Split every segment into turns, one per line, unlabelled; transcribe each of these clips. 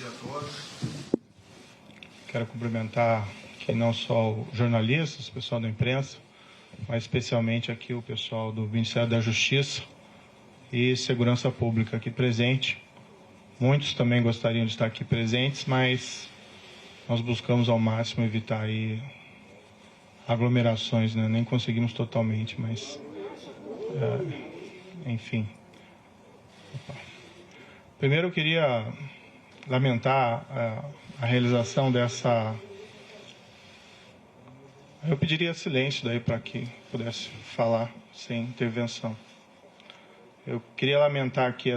dia a todos. Quero cumprimentar aqui não só os jornalistas, o pessoal da imprensa, mas especialmente aqui o pessoal do Ministério da Justiça e Segurança Pública aqui presente. Muitos também gostariam de estar aqui presentes, mas nós buscamos ao máximo evitar aí aglomerações, né? Nem conseguimos totalmente, mas enfim. Primeiro eu queria lamentar a realização dessa... Eu pediria silêncio daí para que pudesse falar sem intervenção. Eu queria lamentar aqui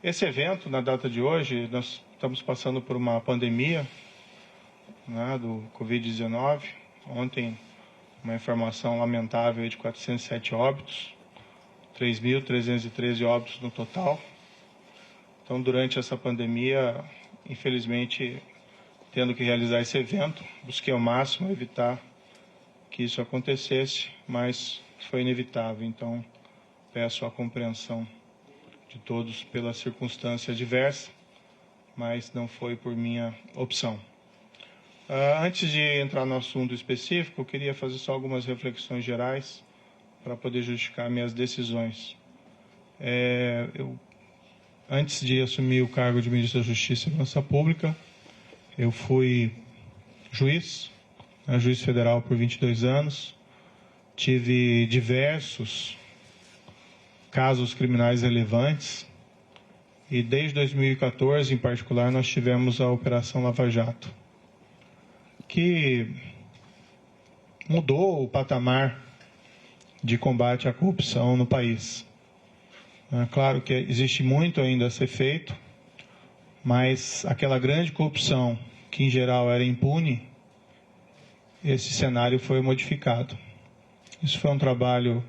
esse evento na data de hoje. Nós estamos passando por uma pandemia, né, do Covid-19. Ontem, uma informação lamentável de 407 óbitos, 3.313 óbitos no total. Então, durante essa pandemia, infelizmente, tendo que realizar esse evento, busquei ao máximo evitar que isso acontecesse, mas foi inevitável. Então, peço a compreensão de todos pela circunstância adversa, mas não foi por minha opção. Antes de entrar no assunto específico, eu queria fazer só algumas reflexões gerais para poder justificar minhas decisões. Antes de assumir o cargo de Ministro da Justiça e Segurança Pública, eu fui juiz federal por 22 anos, tive diversos casos criminais relevantes e desde 2014, em particular, nós tivemos a Operação Lava Jato, que mudou o patamar de combate à corrupção no país. É claro que existe muito ainda a ser feito, mas aquela grande corrupção, que em geral era impune, esse cenário foi modificado. Isso foi um trabalho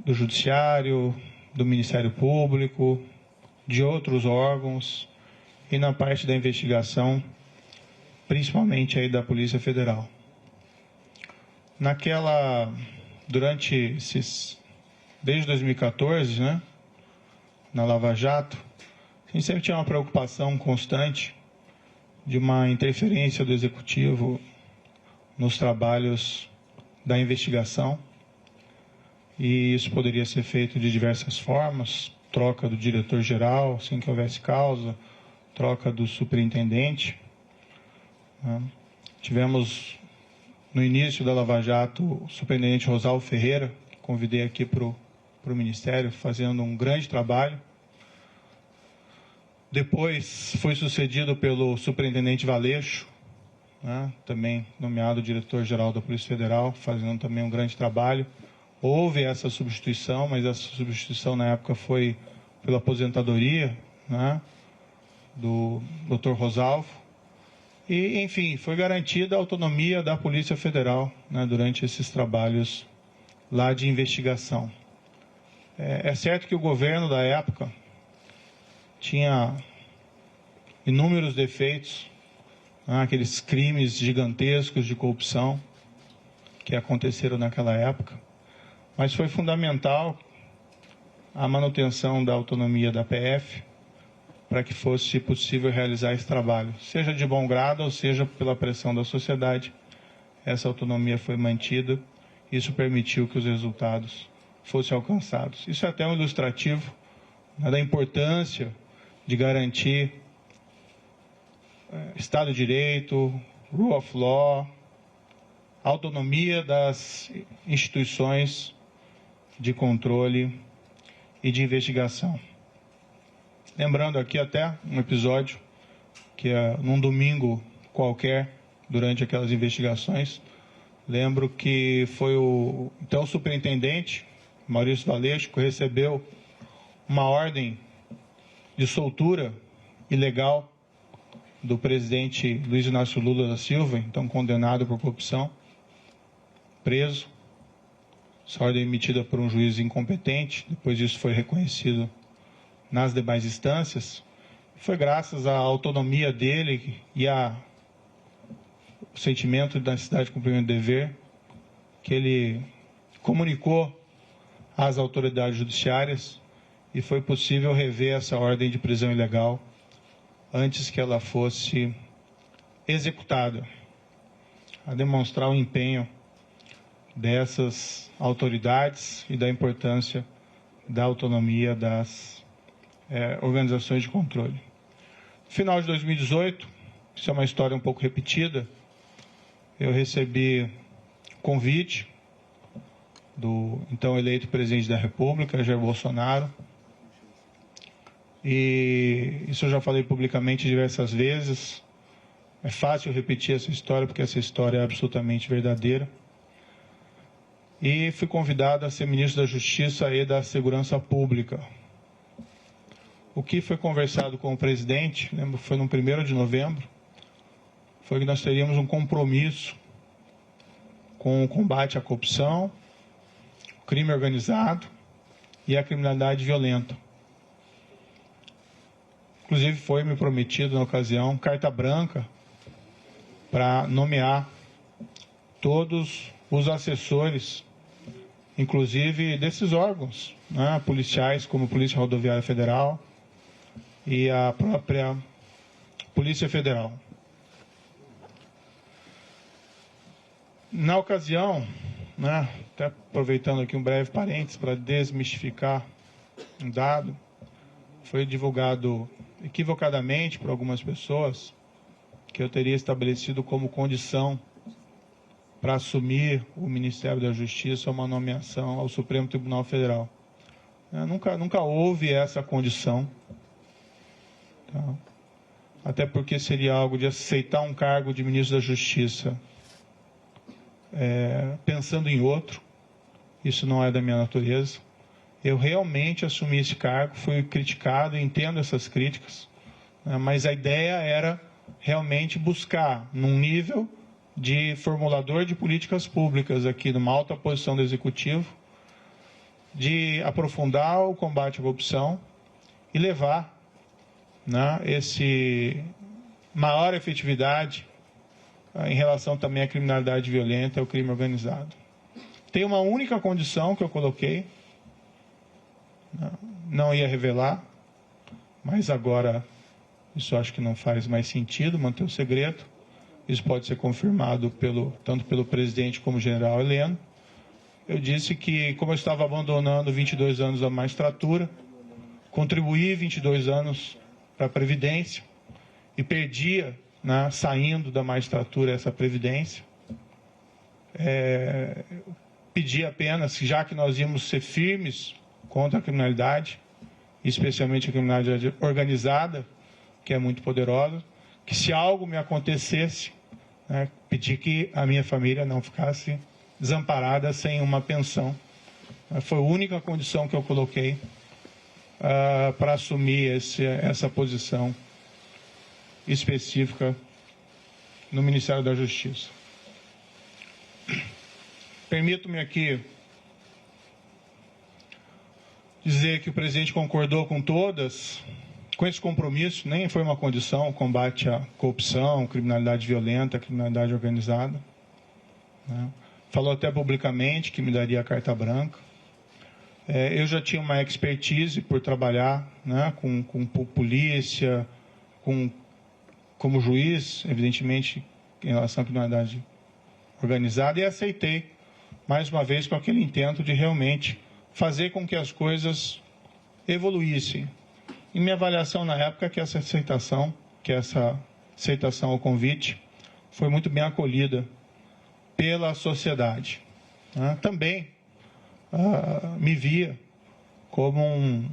do Judiciário, do Ministério Público, de outros órgãos e na parte da investigação, principalmente aí da Polícia Federal. Desde 2014, né, na Lava Jato, a gente sempre tinha uma preocupação constante de uma interferência do Executivo nos trabalhos da investigação, e isso poderia ser feito de diversas formas: troca do diretor-geral, sem que houvesse causa, troca do superintendente. Tivemos, no início da Lava Jato, o superintendente Rosalvo Ferreira, que convidei aqui para o Ministério, fazendo um grande trabalho. Depois foi sucedido pelo superintendente Valeixo, né, também nomeado diretor-geral da Polícia Federal, fazendo também um grande trabalho. Houve essa substituição, mas essa substituição na época foi pela aposentadoria, né, do Dr. Rosalvo. E, enfim, foi garantida a autonomia da Polícia Federal, né, durante esses trabalhos lá de investigação. É certo que o governo da época tinha inúmeros defeitos, né, aqueles crimes gigantescos de corrupção que aconteceram naquela época, mas foi fundamental a manutenção da autonomia da PF para que fosse possível realizar esse trabalho, seja de bom grado ou seja pela pressão da sociedade. Essa autonomia foi mantida, isso permitiu que os resultados fossem alcançados. Isso é até um ilustrativo, né, da importância de garantir Estado de Direito, Rule of Law, autonomia das instituições de controle e de investigação. Lembrando aqui até um episódio que num domingo qualquer, durante aquelas investigações, lembro que foi o então superintendente, Maurício Valeixo, que recebeu uma ordem de soltura ilegal do presidente Luiz Inácio Lula da Silva, então condenado por corrupção, preso. Essa ordem emitida por um juiz incompetente, depois disso foi reconhecido nas demais instâncias. Foi graças à autonomia dele e ao sentimento da necessidade de cumprimento do dever que ele comunicou às autoridades judiciárias e foi possível rever essa ordem de prisão ilegal antes que ela fosse executada, a demonstrar o empenho dessas autoridades e da importância da autonomia das organizações de controle. No final de 2018, isso é uma história um pouco repetida, eu recebi convite do então eleito presidente da República, Jair Bolsonaro, e isso eu já falei publicamente diversas vezes. É fácil repetir essa história, porque essa história é absolutamente verdadeira. E fui convidado a ser ministro da Justiça e da Segurança Pública. O que foi conversado com o presidente, lembro, foi no 1º de novembro, foi que nós teríamos um compromisso com o combate à corrupção, crime organizado e a criminalidade violenta. Inclusive foi me prometido na ocasião carta branca para nomear todos os assessores, inclusive desses órgãos, né, policiais, como a Polícia Rodoviária Federal e a própria Polícia Federal. Na ocasião, né, até aproveitando aqui um breve parênteses para desmistificar um dado, foi divulgado equivocadamente por algumas pessoas que eu teria estabelecido como condição para assumir o Ministério da Justiça uma nomeação ao Supremo Tribunal Federal. Nunca houve essa condição, tá? Até porque seria algo de aceitar um cargo de ministro da Justiça pensando em outro. Isso não é da minha natureza. Eu realmente assumi esse cargo, fui criticado, entendo essas críticas, né, mas a ideia era realmente buscar, num nível de formulador de políticas públicas aqui numa alta posição do Executivo, de aprofundar o combate à corrupção e levar, né, esse maior efetividade em relação também à criminalidade violenta e ao crime organizado. Tem uma única condição que eu coloquei, não ia revelar, mas agora isso acho que não faz mais sentido manter o segredo. Isso pode ser confirmado tanto pelo presidente como o general Heleno. Eu disse que, como eu estava abandonando 22 anos da magistratura, contribuí 22 anos para a Previdência e perdia, né, saindo da magistratura, essa Previdência. Pedi apenas, já que nós íamos ser firmes contra a criminalidade, especialmente a criminalidade organizada, que é muito poderosa, que se algo me acontecesse, né, pedir que a minha família não ficasse desamparada sem uma pensão. Foi a única condição que eu coloquei para assumir essa posição específica no Ministério da Justiça. Permito-me aqui dizer que o presidente concordou com esse compromisso, nem foi uma condição, o combate à corrupção, criminalidade violenta, criminalidade organizada, né? Falou até publicamente que me daria a carta branca. Eu já tinha uma expertise por trabalhar, né, com polícia, como juiz, evidentemente, em relação à criminalidade organizada, e aceitei, mais uma vez, com aquele intento de realmente fazer com que as coisas evoluíssem. E minha avaliação na época é que essa aceitação ao convite foi muito bem acolhida pela sociedade. Né? Também me via como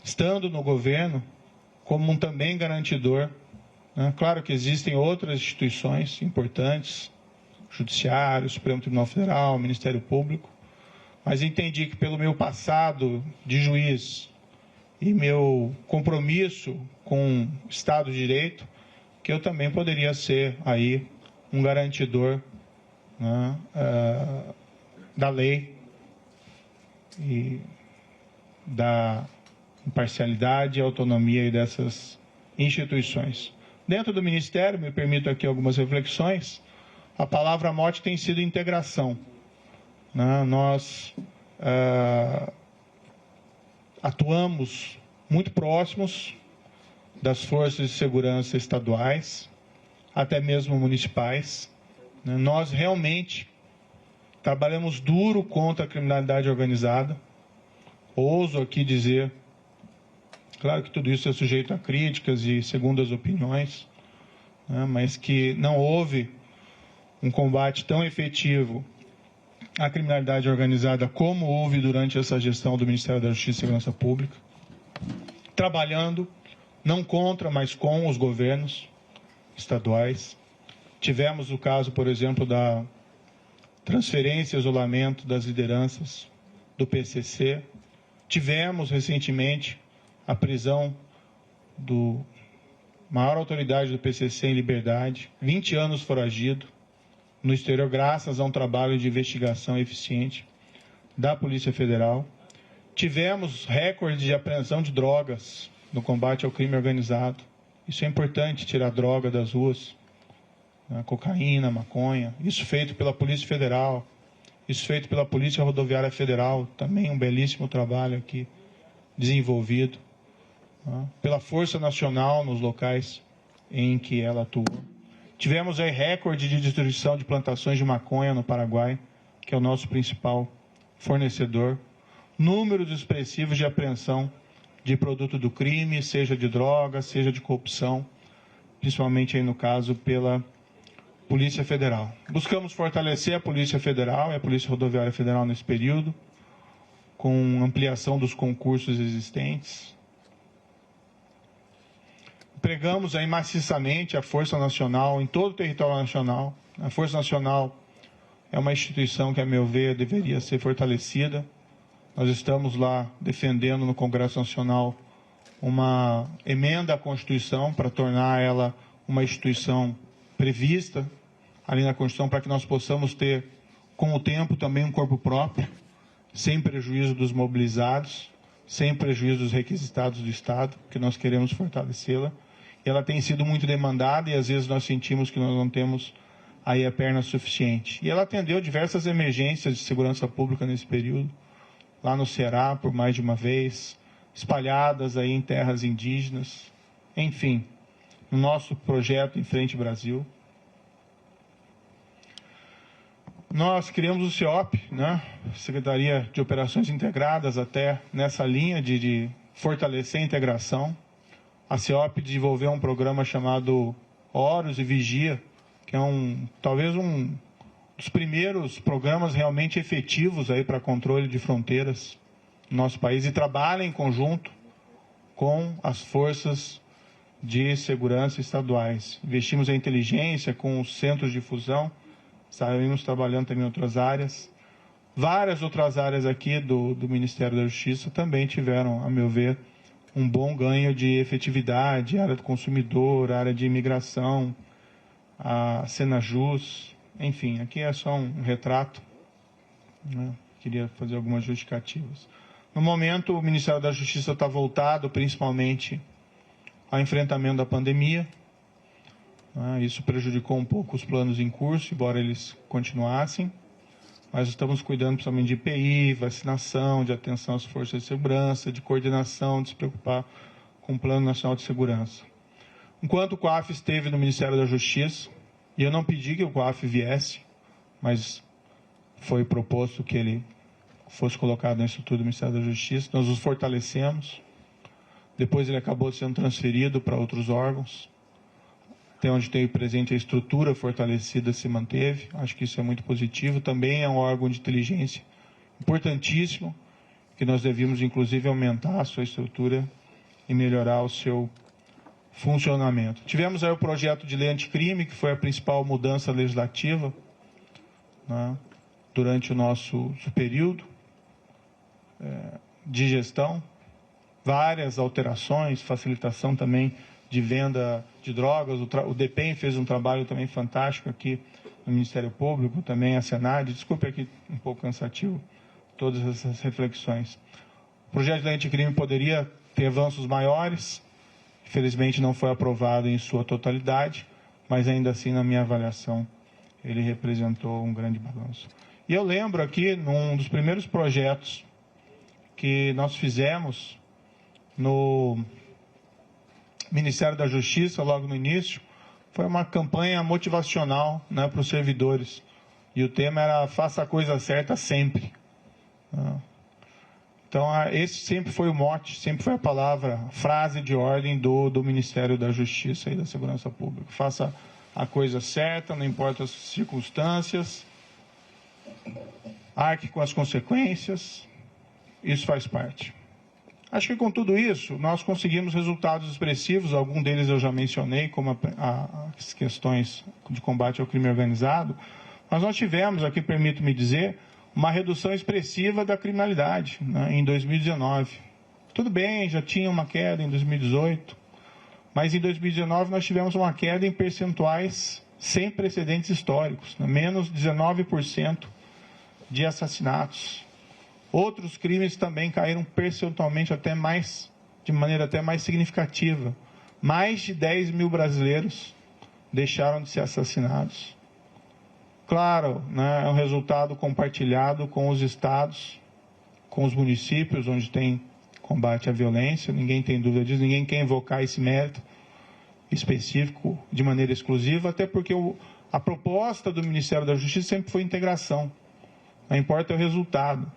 estando no governo, como um também garantidor. Né? Claro que existem outras instituições importantes, Judiciário, Supremo Tribunal Federal, Ministério Público, mas entendi que pelo meu passado de juiz e meu compromisso com o Estado de Direito, que eu também poderia ser aí um garantidor, né, da lei e da imparcialidade e autonomia dessas instituições. Dentro do Ministério, me permito aqui algumas reflexões, a palavra-mote tem sido integração. Né? Nós atuamos muito próximos das forças de segurança estaduais, até mesmo municipais. Nós realmente trabalhamos duro contra a criminalidade organizada. Ouso aqui dizer, claro que tudo isso é sujeito a críticas e segundas opiniões, mas que não houve um combate tão efetivo à criminalidade organizada como houve durante essa gestão do Ministério da Justiça e Segurança Pública, trabalhando não contra, mas com os governos estaduais. Tivemos o caso, por exemplo, da transferência e isolamento das lideranças do PCC. Tivemos recentemente a prisão do maior autoridade do PCC em liberdade, 20 anos foragido no exterior, graças a um trabalho de investigação eficiente da Polícia Federal. Tivemos recorde de apreensão de drogas no combate ao crime organizado. Isso é importante, tirar droga das ruas, cocaína, maconha. Isso feito pela Polícia Federal, isso feito pela Polícia Rodoviária Federal, também um belíssimo trabalho aqui desenvolvido, pela Força Nacional nos locais em que ela atua. Tivemos aí recorde de destruição de plantações de maconha no Paraguai, que é o nosso principal fornecedor. Números expressivos de apreensão de produto do crime, seja de droga, seja de corrupção, principalmente aí no caso pela Polícia Federal. Buscamos fortalecer a Polícia Federal e a Polícia Rodoviária Federal nesse período, com ampliação dos concursos existentes. Empregamos aí maciçamente a Força Nacional em todo o território nacional. A Força Nacional é uma instituição que, a meu ver, deveria ser fortalecida. Nós estamos lá defendendo no Congresso Nacional uma emenda à Constituição para tornar ela uma instituição prevista ali na Constituição, para que nós possamos ter, com o tempo, também um corpo próprio, sem prejuízo dos mobilizados, sem prejuízo dos requisitados do Estado, que nós queremos fortalecê-la. Ela tem sido muito demandada e às vezes nós sentimos que nós não temos aí a perna suficiente. E ela atendeu diversas emergências de segurança pública nesse período, lá no Ceará por mais de uma vez, espalhadas aí em terras indígenas, enfim, no nosso projeto Em Frente Brasil. Nós criamos o CEOP, Secretaria de Operações Integradas, até nessa linha de fortalecer a integração. A CEOP desenvolveu um programa chamado Horus e Vigia, que é talvez um dos primeiros programas realmente efetivos aí para controle de fronteiras no nosso país, e trabalha em conjunto com as forças de segurança estaduais. Investimos em inteligência com os centros de fusão, saímos trabalhando também em outras áreas. Várias outras áreas aqui do Ministério da Justiça também tiveram, a meu ver, um bom ganho de efetividade, área do consumidor, área de imigração, a Senajus, enfim, aqui é só um retrato, Queria fazer algumas justificativas. No momento, o Ministério da Justiça está voltado principalmente ao enfrentamento da pandemia. Isso prejudicou um pouco os planos em curso, embora eles continuassem. Mas estamos cuidando principalmente de IPI, vacinação, de atenção às forças de segurança, de coordenação, de se preocupar com o Plano Nacional de Segurança. Enquanto o COAF esteve no Ministério da Justiça, e eu não pedi que o COAF viesse, mas foi proposto que ele fosse colocado na estrutura do Ministério da Justiça, nós os fortalecemos. Depois ele acabou sendo transferido para outros órgãos. Até onde tem presente a estrutura fortalecida se manteve. Acho que isso é muito positivo. Também é um órgão de inteligência importantíssimo, que nós devíamos, inclusive, aumentar a sua estrutura e melhorar o seu funcionamento. Tivemos aí o projeto de lei anticrime, que foi a principal mudança legislativa durante o nosso período de gestão. Várias alterações, facilitação também de venda de drogas. O DEPEN fez um trabalho também fantástico aqui no Ministério Público, também a Senad. Desculpe aqui um pouco cansativo todas essas reflexões. O projeto de lei anticrime poderia ter avanços maiores, infelizmente não foi aprovado em sua totalidade, mas ainda assim, na minha avaliação, ele representou um grande balanço. E eu lembro aqui, num dos primeiros projetos que nós fizemos no Ministério da Justiça, logo no início, foi uma campanha motivacional, né, para os servidores. E o tema era faça a coisa certa sempre. Então, esse sempre foi o mote, sempre foi a palavra, a frase de ordem do Ministério da Justiça e da Segurança Pública. Faça a coisa certa, não importa as circunstâncias, arque com as consequências, isso faz parte. Acho que com tudo isso, nós conseguimos resultados expressivos, alguns deles eu já mencionei, como as questões de combate ao crime organizado, mas nós tivemos, aqui permito-me dizer, uma redução expressiva da criminalidade, né, em 2019. Tudo bem, já tinha uma queda em 2018, mas em 2019 nós tivemos uma queda em percentuais sem precedentes históricos, né, menos 19% de assassinatos. Outros crimes também caíram percentualmente de maneira até mais significativa. Mais de 10 mil brasileiros deixaram de ser assassinados. Claro, né, é um resultado compartilhado com os estados, com os municípios onde tem combate à violência, ninguém tem dúvida disso, ninguém quer invocar esse mérito específico de maneira exclusiva, até porque a proposta do Ministério da Justiça sempre foi integração. Não importa o resultado,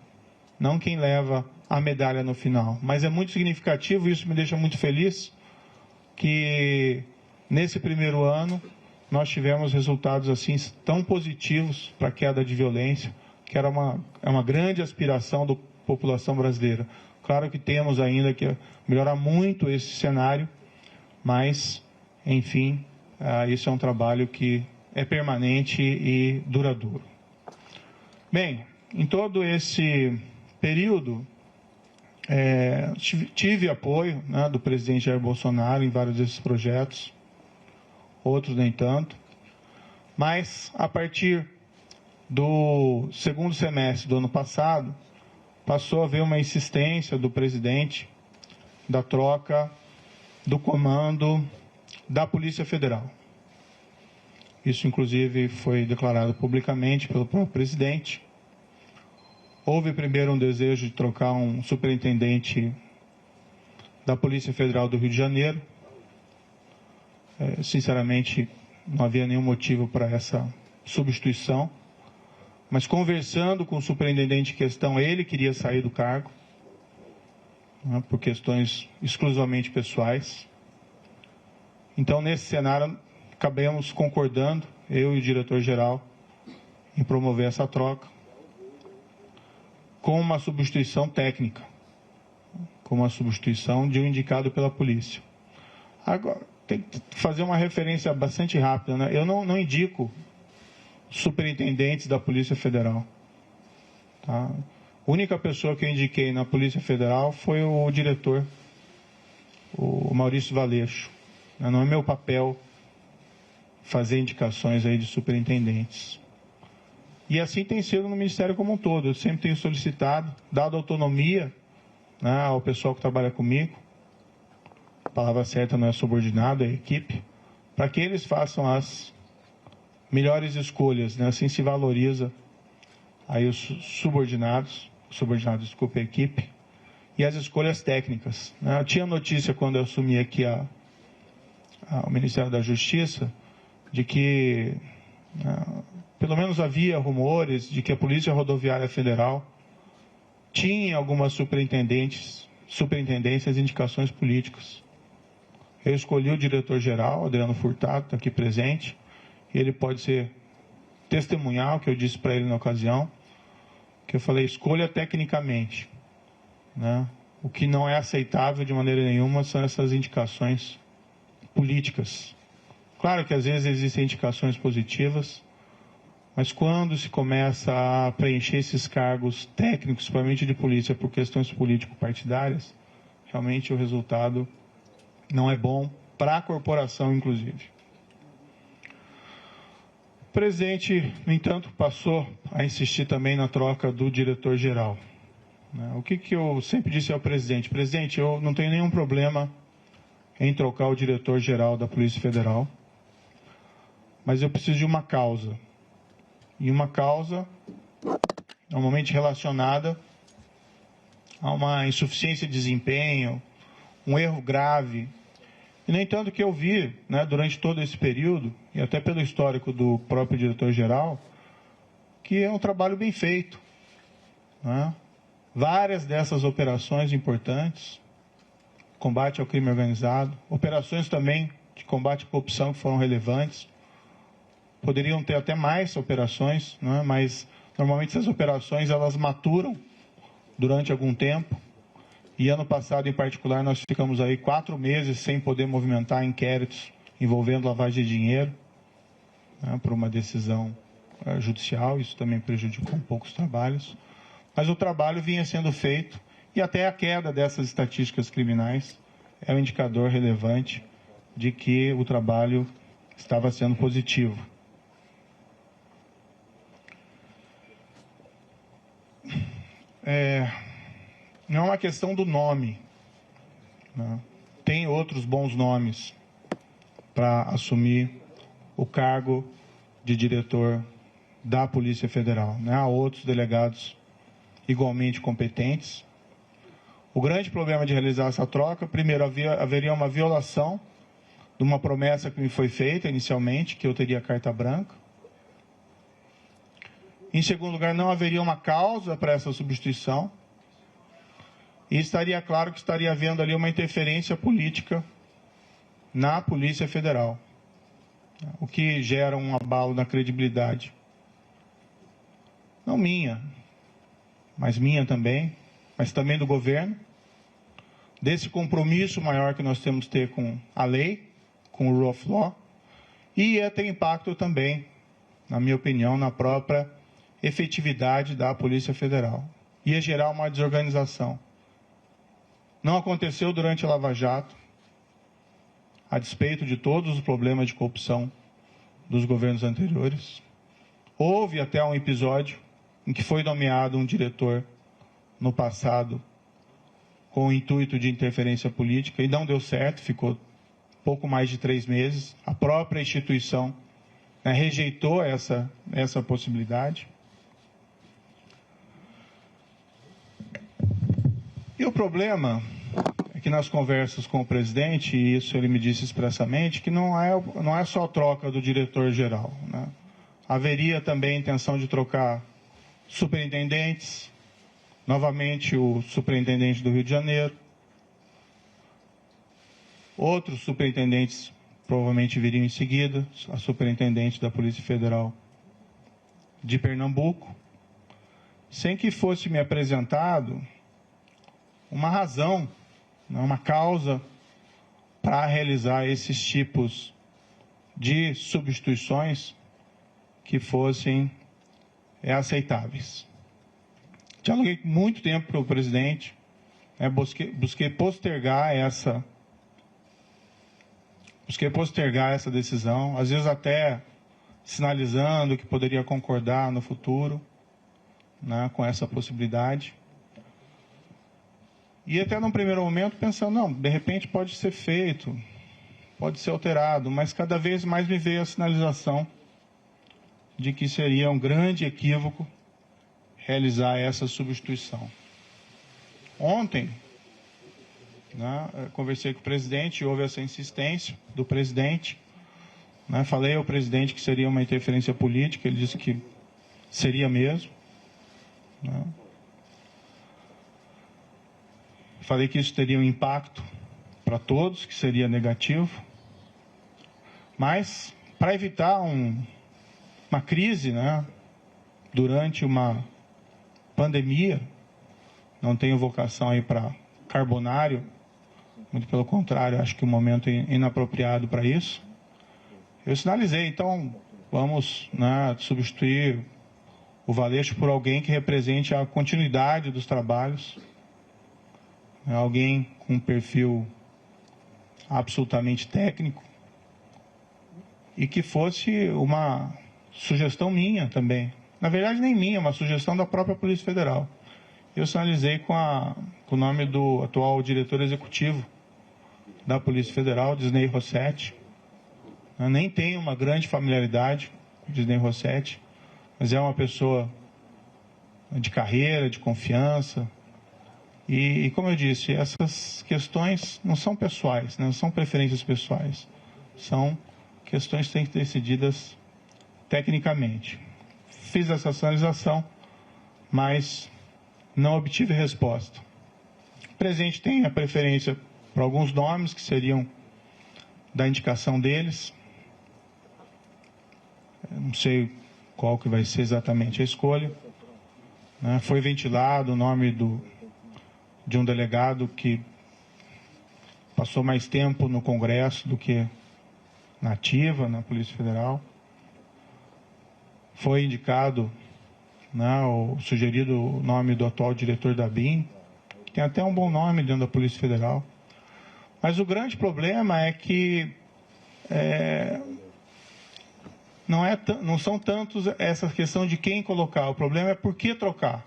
não quem leva a medalha no final. Mas é muito significativo, isso me deixa muito feliz, que nesse primeiro ano nós tivemos resultados assim tão positivos para a queda de violência, que era uma grande aspiração da população brasileira. Claro que temos ainda que melhorar muito esse cenário, mas, enfim, isso é um trabalho que é permanente e duradouro. Bem, em todo esse período, tive apoio, né, do presidente Jair Bolsonaro em vários desses projetos, outros nem tanto, mas a partir do segundo semestre do ano passado, passou a haver uma insistência do presidente da troca do comando da Polícia Federal. Isso, inclusive, foi declarado publicamente pelo próprio presidente. Houve primeiro um desejo de trocar um superintendente da Polícia Federal do Rio de Janeiro. Sinceramente, não havia nenhum motivo para essa substituição. Mas conversando com o superintendente em questão, ele queria sair do cargo, né, por questões exclusivamente pessoais. Então, nesse cenário, acabamos concordando, eu e o diretor-geral, em promover essa troca, com uma substituição técnica, com uma substituição de um indicado pela polícia. Agora, tem que fazer uma referência bastante rápida, né? Eu não indico superintendentes da Polícia Federal. Tá? A única pessoa que eu indiquei na Polícia Federal foi o diretor, o Maurício Valeixo. Não é meu papel fazer indicações aí de superintendentes. E assim tem sido no Ministério como um todo. Eu sempre tenho solicitado, dado autonomia, né, ao pessoal que trabalha comigo, a palavra certa não é subordinado, é equipe, para que eles façam as melhores escolhas, né? Assim se valoriza aí os subordinados, desculpa, a equipe, e as escolhas técnicas, né? Eu tinha notícia quando eu assumi aqui o Ministério da Justiça, de que pelo menos havia rumores de que a Polícia Rodoviária Federal tinha algumas superintendências, indicações políticas. Eu escolhi o diretor-geral, Adriano Furtado, está aqui presente, e ele pode ser testemunhal, que eu disse para ele na ocasião, que eu falei, escolha tecnicamente, né? O que não é aceitável de maneira nenhuma são essas indicações políticas. Claro que às vezes existem indicações positivas, mas quando se começa a preencher esses cargos técnicos, principalmente de polícia, por questões político-partidárias, realmente o resultado não é bom para a corporação, inclusive. O presidente, no entanto, passou a insistir também na troca do diretor-geral. O que eu sempre disse ao presidente? Presidente, eu não tenho nenhum problema em trocar o diretor-geral da Polícia Federal, mas eu preciso de uma causa. E uma causa normalmente relacionada há uma insuficiência de desempenho, um erro grave. E, no entanto, o que eu vi, né, durante todo esse período, e até pelo histórico do próprio diretor-geral, que é um trabalho bem feito, né? Várias dessas operações importantes, combate ao crime organizado, operações também de combate à corrupção que foram relevantes, poderiam ter até mais operações, né? Mas normalmente essas operações elas maturam durante algum tempo. E ano passado, em particular, nós ficamos aí 4 meses sem poder movimentar inquéritos envolvendo lavagem de dinheiro, né, por uma decisão judicial. Isso também prejudicou um pouco os trabalhos. Mas o trabalho vinha sendo feito e até a queda dessas estatísticas criminais é um indicador relevante de que o trabalho estava sendo positivo. Não é uma questão do nome, né? Tem outros bons nomes para assumir o cargo de diretor da Polícia Federal, né? Há outros delegados igualmente competentes. O grande problema de realizar essa troca, primeiro, haveria uma violação de uma promessa que me foi feita inicialmente, que eu teria carta branca. Em segundo lugar, não haveria uma causa para essa substituição. E estaria claro que estaria havendo ali uma interferência política na Polícia Federal, o que gera um abalo na credibilidade. Não minha, mas minha também, mas também do governo, desse compromisso maior que nós temos que ter com a lei, com o rule of law, e ia ter impacto também, na minha opinião, na própria efetividade da Polícia Federal. Ia gerar uma desorganização. Não aconteceu durante a Lava Jato, a despeito de todos os problemas de corrupção dos governos anteriores. Houve até um episódio em que foi nomeado um diretor no passado com o intuito de interferência política e não deu certo, ficou pouco mais de 3 meses. A própria instituição, né, rejeitou essa possibilidade. E o problema é que nas conversas com o presidente, e isso ele me disse expressamente, que não é só a troca do diretor-geral, né? Haveria também a intenção de trocar superintendentes, novamente o superintendente do Rio de Janeiro, outros superintendentes provavelmente viriam em seguida, a superintendente da Polícia Federal de Pernambuco, sem que fosse me apresentado uma razão, uma causa para realizar esses tipos de substituições que fossem aceitáveis. Dialoguei muito tempo com o presidente, busquei postergar essa decisão, às vezes até sinalizando que poderia concordar no futuro, né, com essa possibilidade. E até num primeiro momento pensando, não, de repente pode ser feito, pode ser alterado, mas cada vez mais me veio a sinalização de que seria um grande equívoco realizar essa substituição. Ontem, né, conversei com o presidente, houve essa insistência do presidente, né, falei ao presidente que seria uma interferência política, ele disse que seria mesmo, né. Falei que isso teria um impacto para todos, que seria negativo. Mas, para evitar uma crise, né, durante uma pandemia, não tenho vocação aí para carbonário, muito pelo contrário, acho que o momento é inapropriado para isso. Eu sinalizei, então, vamos, né, substituir o Valeixo por alguém que represente a continuidade dos trabalhos, alguém com um perfil absolutamente técnico e que fosse uma sugestão minha também. Na verdade, nem minha, uma sugestão da própria Polícia Federal. Eu sinalizei com o nome do atual diretor executivo da Polícia Federal, Disney Rossetti. Eu nem tenho uma grande familiaridade com Disney E como eu disse, essas questões não são pessoais, não são preferências pessoais, são questões que têm que ser decididas tecnicamente. Fiz essa sinalização, mas não obtive resposta. O presidente tem a preferência por alguns nomes que seriam da indicação deles. Eu não sei qual que vai ser exatamente a escolha. Foi ventilado o nome de um delegado que passou mais tempo no Congresso do que na ativa, na Polícia Federal. Foi indicado, o sugerido o nome do atual diretor da BIM, que tem até um bom nome dentro da Polícia Federal. Mas o grande problema é que não são tantos essa questão de quem colocar, o problema é por que trocar.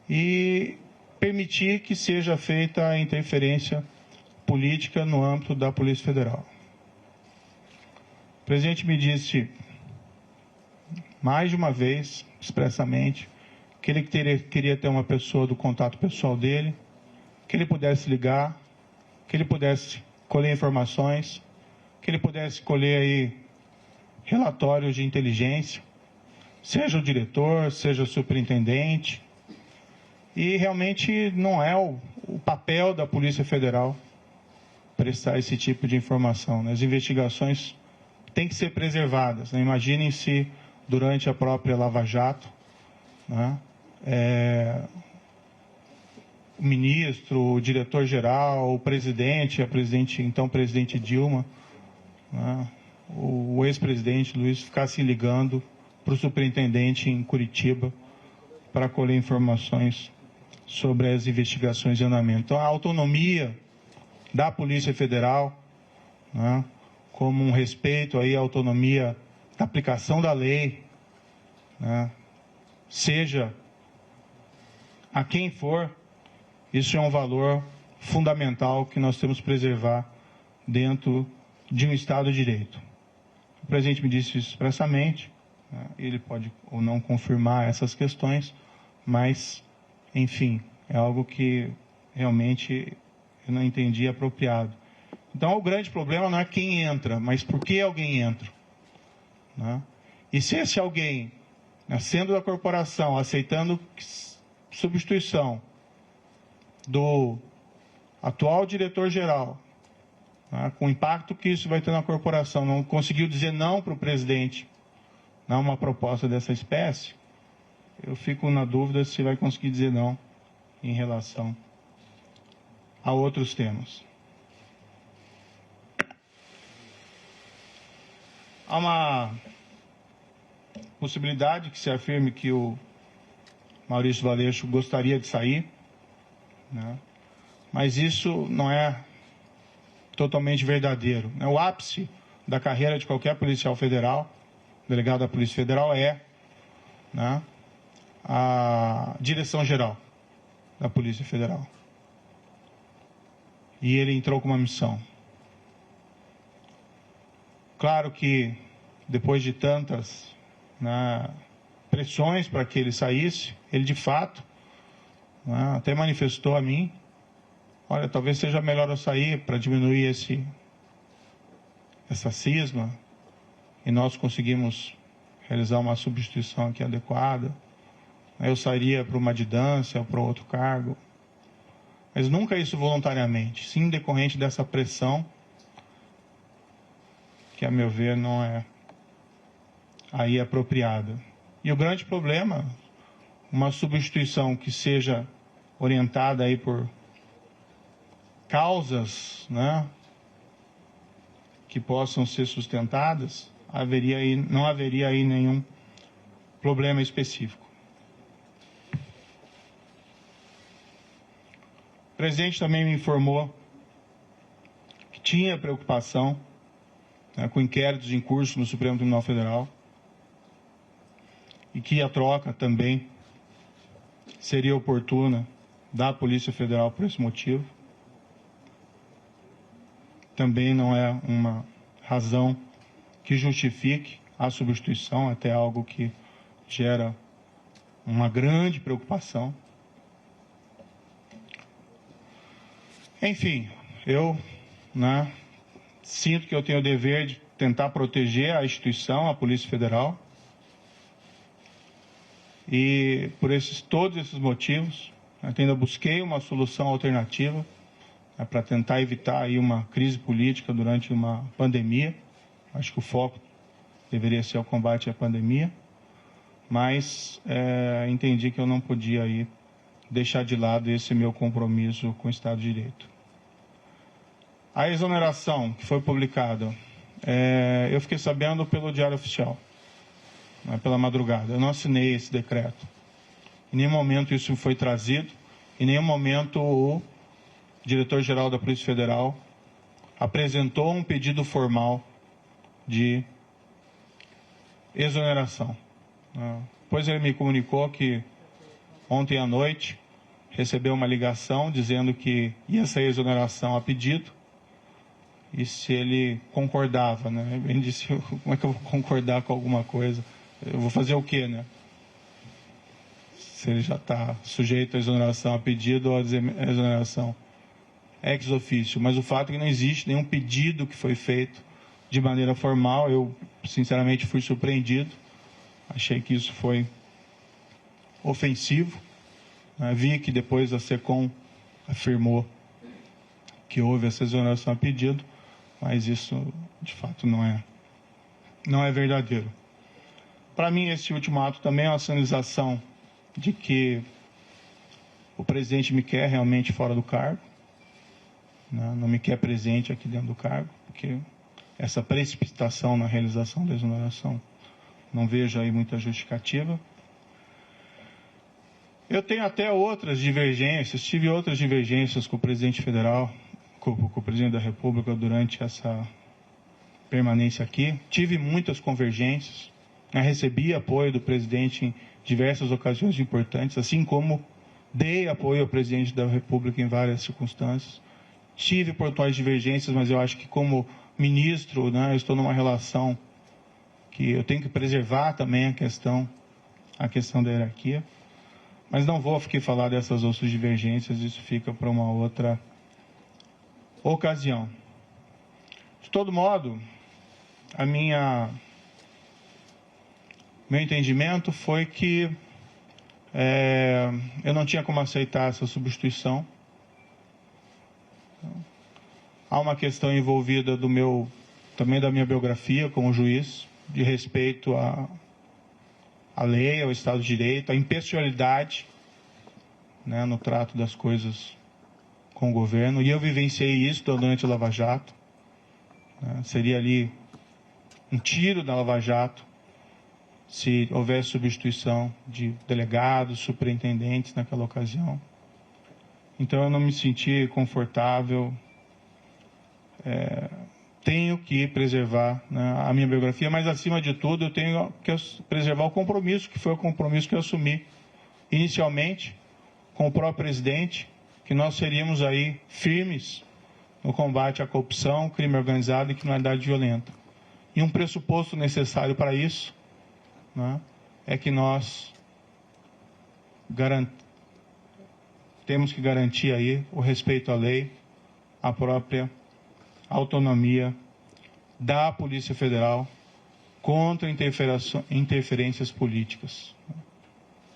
E permitir que seja feita a interferência política no âmbito da Polícia Federal. O presidente me disse mais de uma vez, expressamente, que ele queria ter uma pessoa do contato pessoal dele, que ele pudesse ligar, que ele pudesse colher informações, que ele pudesse colher aí relatórios de inteligência, seja o diretor, seja o superintendente. E realmente não é o papel da Polícia Federal prestar esse tipo de informação. As investigações têm que ser preservadas. Imaginem se durante a própria Lava Jato, o ministro, o diretor-geral, o presidente, então presidente Dilma, o ex-presidente Luiz ficasse ligando para o superintendente em Curitiba para colher informações sobre as investigações em andamento. Então, a autonomia da Polícia Federal, como um respeito aí à autonomia da aplicação da lei, seja a quem for, isso é um valor fundamental que nós temos que preservar dentro de um Estado de Direito. O presidente me disse isso expressamente, ele pode ou não confirmar essas questões, mas enfim, é algo que realmente eu não entendi apropriado. Então, o grande problema não é quem entra, mas por que alguém entra. E se esse alguém, sendo da corporação, aceitando substituição do atual diretor-geral, com o impacto que isso vai ter na corporação, não conseguiu dizer não para o presidente, uma proposta dessa espécie, eu fico na dúvida se vai conseguir dizer não em relação a outros temas. Há uma possibilidade que se afirme que o Maurício Valeixo gostaria de sair, mas isso não é totalmente verdadeiro. O ápice da carreira de qualquer policial federal, delegado da Polícia Federal, é a direção-geral da Polícia Federal. E ele entrou com uma missão. Claro que, depois de tantas pressões para que ele saísse, ele de fato até manifestou a mim, olha, talvez seja melhor eu sair para diminuir essa cisma, e nós conseguimos realizar uma substituição aqui adequada. Eu sairia para uma adjudância ou para outro cargo. Mas nunca isso voluntariamente, sim decorrente dessa pressão, que a meu ver não é aí apropriada. E o grande problema, uma substituição que seja orientada aí por causas, que possam ser sustentadas, não haveria aí nenhum problema específico. O presidente também me informou que tinha preocupação com inquéritos em curso no Supremo Tribunal Federal e que a troca também seria oportuna da Polícia Federal por esse motivo. Também não é uma razão que justifique a substituição, até algo que gera uma grande preocupação. Enfim, eu, sinto que eu tenho o dever de tentar proteger a instituição, a Polícia Federal. E por todos esses motivos, eu ainda busquei uma solução alternativa para tentar evitar aí uma crise política durante uma pandemia. Acho que o foco deveria ser o combate à pandemia, mas entendi que eu não podia aí deixar de lado esse meu compromisso com o Estado de Direito. A exoneração que foi publicada, eu fiquei sabendo pelo Diário Oficial, pela madrugada. Eu não assinei esse decreto. Em nenhum momento isso foi trazido, em nenhum momento o diretor-geral da Polícia Federal apresentou um pedido formal de exoneração. Depois ele me comunicou que ontem à noite recebeu uma ligação dizendo que ia sair exoneração a pedido e se ele concordava, Ele disse, como é que eu vou concordar com alguma coisa? Eu vou fazer o quê, Se ele já está sujeito à exoneração a pedido ou à exoneração ex officio. Mas o fato é que não existe nenhum pedido que foi feito de maneira formal. Eu, sinceramente, fui surpreendido. Achei que isso foi ofensivo. Vi que depois a SECOM afirmou que houve essa exoneração a pedido, mas isso, de fato, não é verdadeiro. Para mim, esse último ato também é uma sinalização de que o presidente me quer realmente fora do cargo, não me quer presente aqui dentro do cargo, porque essa precipitação na realização da exoneração não vejo aí muita justificativa. Eu tenho até outras divergências, tive outras divergências com o presidente federal, com o presidente da República durante essa permanência aqui. Tive muitas convergências, recebi apoio do presidente em diversas ocasiões importantes, assim como dei apoio ao presidente da República em várias circunstâncias. Tive pontuais divergências, mas eu acho que como ministro, eu estou numa relação que eu tenho que preservar também a questão da hierarquia. Mas não vou aqui falar dessas outras divergências, isso fica para uma outra ocasião. De todo modo, meu entendimento foi que eu não tinha como aceitar essa substituição. Há uma questão envolvida também da minha biografia como juiz, de respeito à lei, ao Estado de Direito, à impessoalidade, no trato das coisas com o governo. E eu vivenciei isso durante a Lava Jato. Seria ali um tiro da Lava Jato se houvesse substituição de delegados, superintendentes naquela ocasião. Então eu não me senti confortável. Tenho que preservar a minha biografia, mas acima de tudo eu tenho que preservar o compromisso, que foi o compromisso que eu assumi inicialmente com o próprio presidente, que nós seríamos aí firmes no combate à corrupção, crime organizado e criminalidade violenta. E um pressuposto necessário para isso é que nós temos que garantir aí o respeito à lei, a própria autonomia da Polícia Federal contra interferências políticas.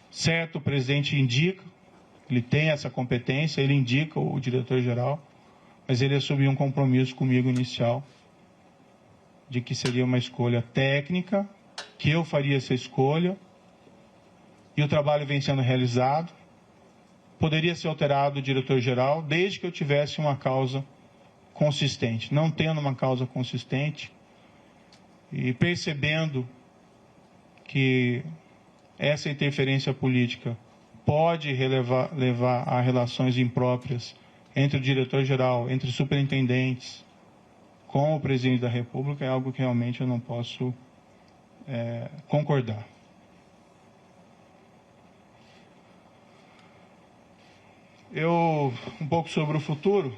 Certo, o presidente indica, ele tem essa competência, ele indica o diretor-geral, mas ele assumiu um compromisso comigo inicial de que seria uma escolha técnica, que eu faria essa escolha, e o trabalho vem sendo realizado. Poderia ser alterado o diretor-geral, desde que eu tivesse uma causa consistente. Não tendo uma causa consistente e percebendo que essa interferência política pode levar a relações impróprias entre o diretor-geral, entre os superintendentes, com o presidente da República, é algo que realmente eu não posso concordar. Um pouco sobre o futuro,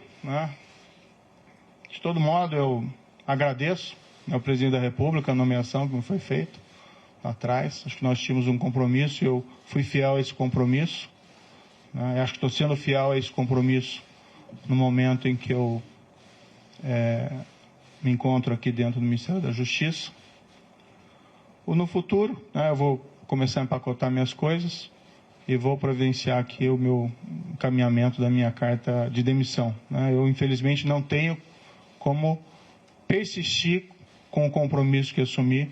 De todo modo, eu agradeço ao presidente da República a nomeação que me foi feita lá atrás. Acho que nós tínhamos um compromisso e eu fui fiel a esse compromisso. Acho que estou sendo fiel a esse compromisso no momento em que eu me encontro aqui dentro do Ministério da Justiça. No futuro, eu vou começar a empacotar minhas coisas e vou providenciar aqui o meu encaminhamento da minha carta de demissão. Eu, infelizmente, não tenho como persistir com o compromisso que assumi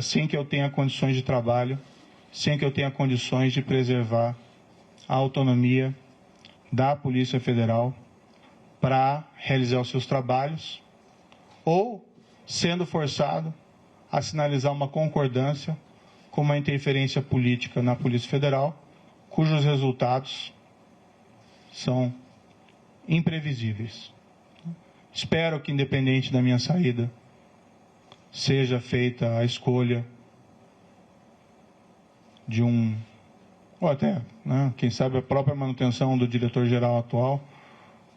sem que eu tenha condições de trabalho, sem que eu tenha condições de preservar a autonomia da Polícia Federal para realizar os seus trabalhos, ou sendo forçado a sinalizar uma concordância com uma interferência política na Polícia Federal, cujos resultados são imprevisíveis. Espero que, independente da minha saída, seja feita a escolha de ou até, quem sabe, a própria manutenção do diretor-geral atual,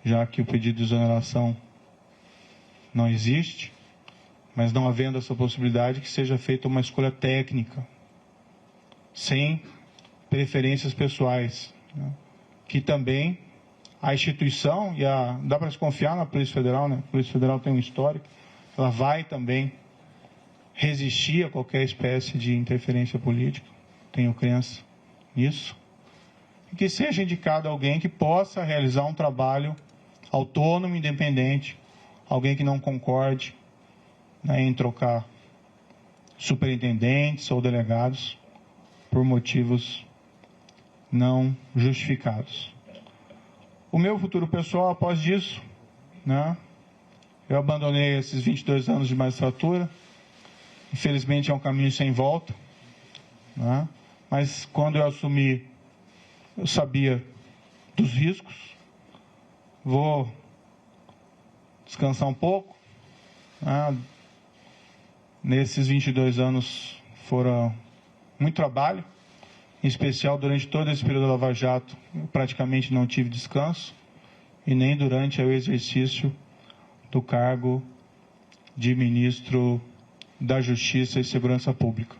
já que o pedido de exoneração não existe, mas não havendo essa possibilidade, que seja feita uma escolha técnica, sem preferências pessoais, que também a instituição, dá para se confiar na Polícia Federal, A Polícia Federal tem um histórico, ela vai também resistir a qualquer espécie de interferência política, tenho crença nisso, e que seja indicado alguém que possa realizar um trabalho autônomo, independente, alguém que não concorde em trocar superintendentes ou delegados por motivos não justificados. O meu futuro pessoal, após isso, eu abandonei esses 22 anos de magistratura, infelizmente é um caminho sem volta, mas quando eu assumi, eu sabia dos riscos, vou descansar um pouco. Nesses 22 anos foram muito trabalho, em especial durante todo esse período da Lava Jato, eu praticamente não tive descanso, e nem durante o exercício do cargo de ministro da Justiça e Segurança Pública.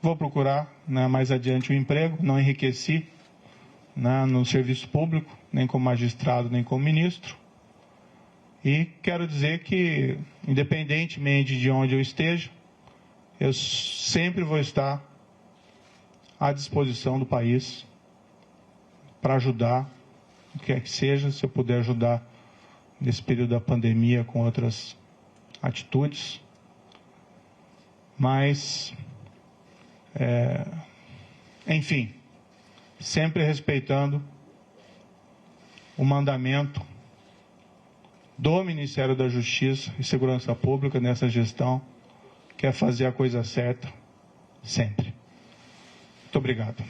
Vou procurar mais adiante um emprego, não enriqueci no serviço público, nem como magistrado, nem como ministro. E quero dizer que, independentemente de onde eu esteja, eu sempre vou estar à disposição do país para ajudar, o que quer que seja, se eu puder ajudar nesse período da pandemia com outras atitudes. Mas, enfim, sempre respeitando o mandamento do Ministério da Justiça e Segurança Pública nessa gestão, que é fazer a coisa certa sempre. Muito obrigado.